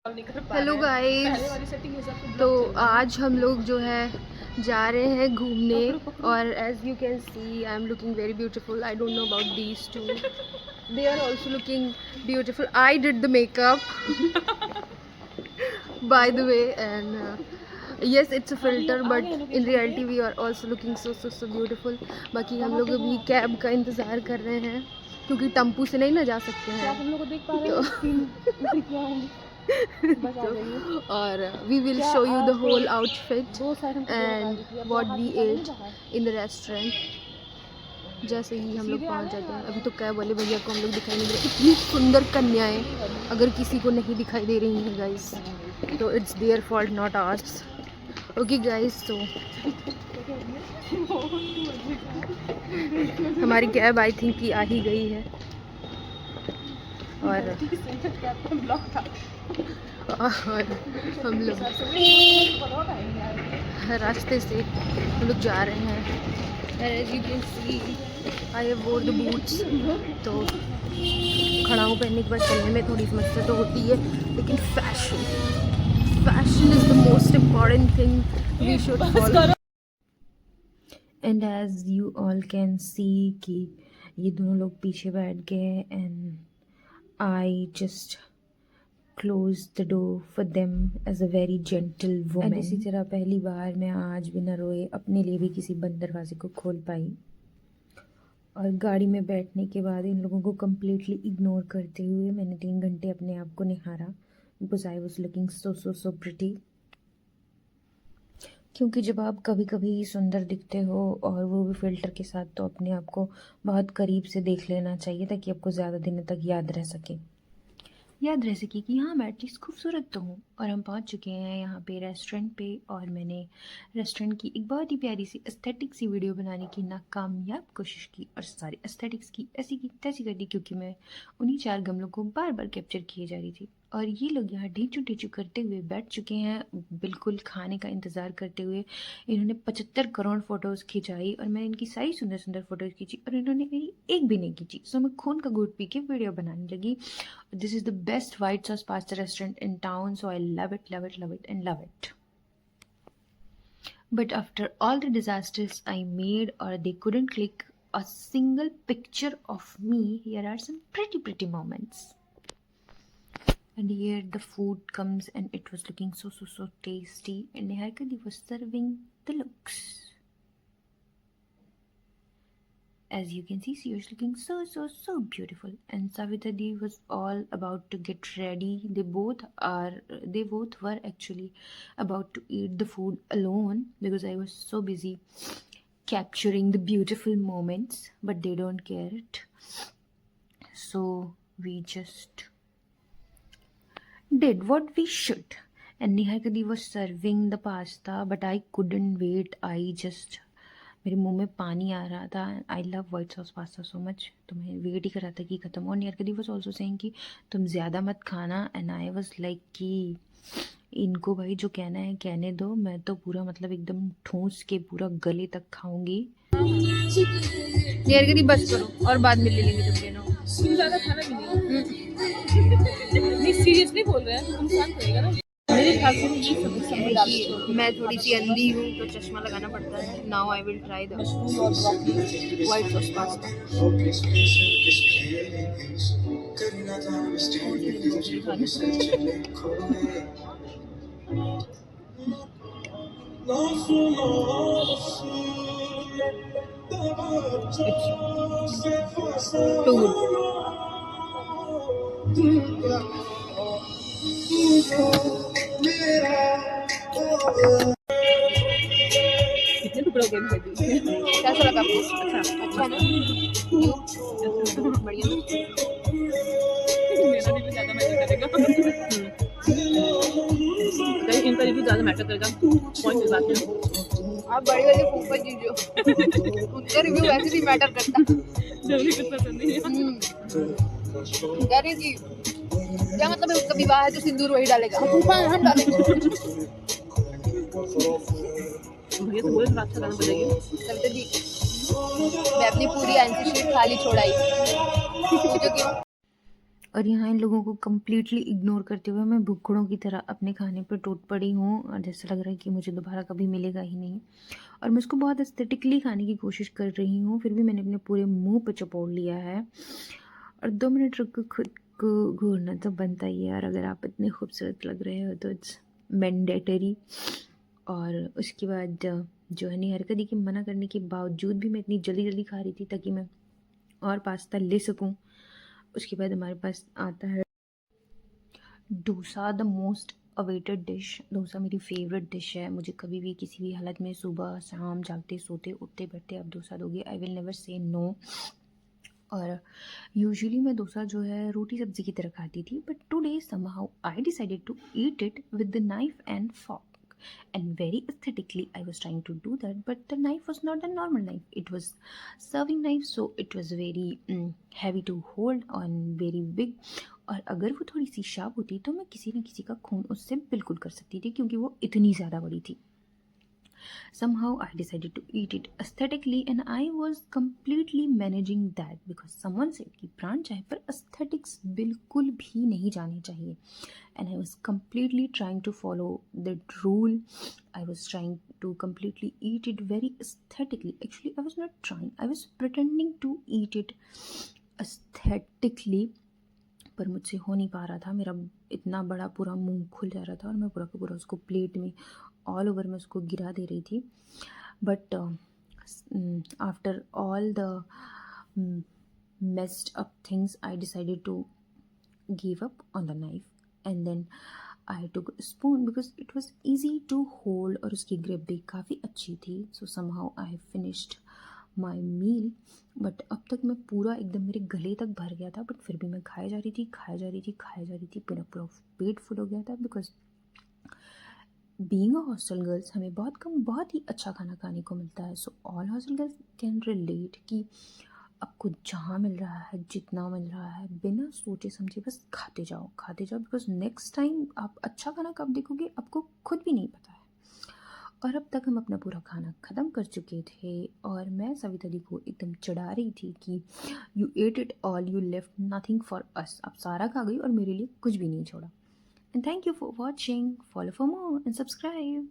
Hello guys, तो आज हम लोग जो है जा रहे हैं घूमने और as you can see I am looking very beautiful. I don't know about these two, they are also looking beautiful. I did the makeup by the way and yes it's a filter but in reality we are also looking so beautiful. बाकी हम लोग अभी cab का इंतज़ार कर रहे हैं क्योंकि टम्पू से नहीं ना जा सकते हैं. हम लोग को देख पा रहे हैं और we will show you the whole outfit and what we ate in the restaurant. जैसे ही हम लोग पहुंच जाते हैं, अभी तो कैब वाले भैया को हम लोग दिखाई नहीं दे रहे. इतनी सुंदर कन्याएं अगर किसी को नहीं दिखाई दे रही हैं गाइस तो it's their fault not hours. Okay guys, तो हमारी कैब आई थिंक कि आ ही गई है और हम लोग रास्ते से हम लोग जा रहे हैं. As you can see I have wore the boots. तो खड़ाऊ पहनने के बाद चलने में थोड़ी समस्या तो होती है, लेकिन fashion is the most important thing we should follow. And as you all can see कि ये दोनों लोग पीछे बैठ गए and I just close the door for them as a very gentle woman. And इसी तरह पहली बार मैं आज बिना रोए अपने लिए भी किसी बंद दरवाजे को खोल पाई. और गाड़ी में बैठने के बाद इन लोगों को completely इग्नोर करते हुए मैंने 3 घंटे अपने आप को निहारा because I was looking so pretty. क्योंकि जब आप कभी कभी सुंदर दिखते हो और वो भी फ़िल्टर के साथ, तो अपने आप को बहुत करीब से देख लेना चाहिए ताकि आपको ज़्यादा दिनों तक याद रह सके कि हाँ मैं एटलीस्ट खूबसूरत तो हूँ. और हम पहुँच चुके हैं यहाँ पे रेस्टोरेंट पे और मैंने रेस्टोरेंट की एक बहुत ही प्यारी सी एस्थेटिक सी वीडियो बनाने की नाकामयाब कोशिश की और सारी एस्थेटिक्स की ऐसी की तैसी कर दी क्योंकि मैं उन्हीं 4 गमलों को बार बार कैप्चर किए जा रही थी. और ये लोग यहाँ ढींचू करते हुए बैठ चुके हैं बिल्कुल खाने का इंतज़ार करते हुए. इन्होंने 75 करोड़ फ़ोटोज़ खिंचाई और मैंने इनकी सारी सुंदर फ़ोटोज़ खींची और इन्होंने मेरी एक भी नहीं खींची. सो मैं खून का घूंट पी के वीडियो बनाने लगी. This is the best white sauce pasta restaurant in town, so I love it. But after all the disasters I made or they couldn't click a single picture of me, here are some pretty moments. And here the food comes and it was looking so tasty and Niharika was serving the looks. As you can see, she was looking so beautiful. And Savita Di was all about to get ready. They both were actually about to eat the food alone because I was so busy capturing the beautiful moments, but they don't care it. So we just did what we should. And Niharika Di was serving the pasta, but I couldn't wait. मेरे मुंह में पानी आ रहा था. I love white sauce pasta so much, तो मैं wait ही कर रहा था कि ख़त्म हो. नियर कदी वाज ऑल्सो सेइंग कि तुम ज़्यादा मत खाना एंड आई वाज लाइक कि इनको भाई जो कहना है कहने दो, मैं तो पूरा मतलब एकदम ठूंस के पूरा गले तक खाऊंगी. नियर कदी बस करो और बाद में ले लेंगे तुम दोनों. ज़्यादा खाना भी नहीं सीरियसली बोल रहे हैं, तुम शांत रहिएगा ना. मेरे ख्याल से ये सब मैं थोड़ी सी अंधी हूँ तो चश्मा लगाना पड़ता है. Now I will try the white sauce pasta. टू कितने टुकड़े हो गए? कैसा लगा आपको? अच्छा ना? बढ़िया ना? मेरा रिव्यू ज़्यादा मैटर करेगा. इनका रिव्यू ज़्यादा मैटर करेगा. पॉइंट इस बात में आप बड़ी वाली फूफा जी जो उनका रिव्यू वैसे भी मैटर करता. जो भी कुछ पसंद नहीं है कह रही थी क्या मतलब है उसका विवाह है तो सिंदूर वही डालेगा, हम डालेंगे. भैया तो बोले अच्छा गाना बजाइए. चलते जी मैं अपनी पूरी एनसी शीट खाली छोड़ाई. और यहाँ इन लोगों को कंप्लीटली इग्नोर करते हुए मैं भुक्खड़ों की तरह अपने खाने पर टूट पड़ी हूँ और जैसा लग रहा है कि मुझे दोबारा कभी मिलेगा ही नहीं। और मैं उसको बहुत एस्थेटिकली खाने की कोशिश कर रही हूँ, फिर भी मैंने अपने पूरे मुंह पे चपोड़ लिया है। और 2 मिनट रुक के खुद को घूरना तो बनता ही है, और अगर आप इतने खूबसूरत लग रहे हो तो इट्स मैंडेटरी। और उसके बाद जो है हरकत की मना करने के बावजूद भी मैं इतनी जल्दी जल्दी खा रही थी ताकि मैं और पास्ता ले सकूं। उसके बाद हमारे पास आता है dosa, the most awaited dish. Dosa मेरी फेवरेट डिश है, मुझे कभी भी किसी भी हालत में सुबह शाम जागते सोते उठते बैठते आप डोसा दोगे, I will never say no. और यूजुअली मैं डोसा जो है रोटी सब्जी की तरह खाती थी, but today somehow I decided to eat it with the knife and fork. And very aesthetically I was trying to do that, but the knife was not a normal knife, it was serving knife, so it was very heavy to hold and very big. और अगर वो थोड़ी C sharp होती तो मैं किसी न किसी का खून उससे बिल्कुल कर सकती थी, क्योंकि वो इतनी ज़्यादा बड़ी थी। Somehow I decided to eat it aesthetically, and I was completely managing that because someone said कि प्राण चाय पर aesthetics बिल्कुल भी नहीं जाने चाहिए, and I was completely trying to follow that rule. I was trying to completely eat it very aesthetically. Actually, I was not trying, I was pretending to eat it aesthetically, पर मुझसे हो नहीं पा रहा था। मेरा इतना बड़ा पूरा मुंह खुल जा रहा था और मैं पूरा का पूरा उसको प्लेट में ऑल ओवर मैं उसको गिरा दे रही थी। But after all the messed up things, I decided to give up on the knife, and then I took a spoon because it was easy to hold और उसकी ग्रिप भी काफ़ी अच्छी थी। So somehow I finished my meal, but अब तक मैं पूरा एकदम मेरे गले तक भर गया था, बट फिर भी मैं खाए जा रही थी, खाए जा रही थी, खाए जा रही थी, पूरा पूरा पेट फुल हो गया था। Because being a hostel girls हमें बहुत कम बहुत ही अच्छा खाना खाने को मिलता है। So all hostel girls can relate कि आपको जहाँ मिल रहा है, जितना मिल रहा है, बिना सोचे समझे बस खाते जाओ, खाते जाओ, बिकॉज नेक्स्ट टाइम आप अच्छा खाना कब देखोगे आपको खुद भी नहीं पता है। और अब तक हम अपना पूरा खाना ख़त्म कर चुके थे और मैं सविता दी को एकदम चिढ़ा रही थी कि you at it all, you left nothing for us. आप सारा खा गई और मेरे लिए कुछ भी नहीं छोड़ा। And thank you for watching, follow for more and subscribe.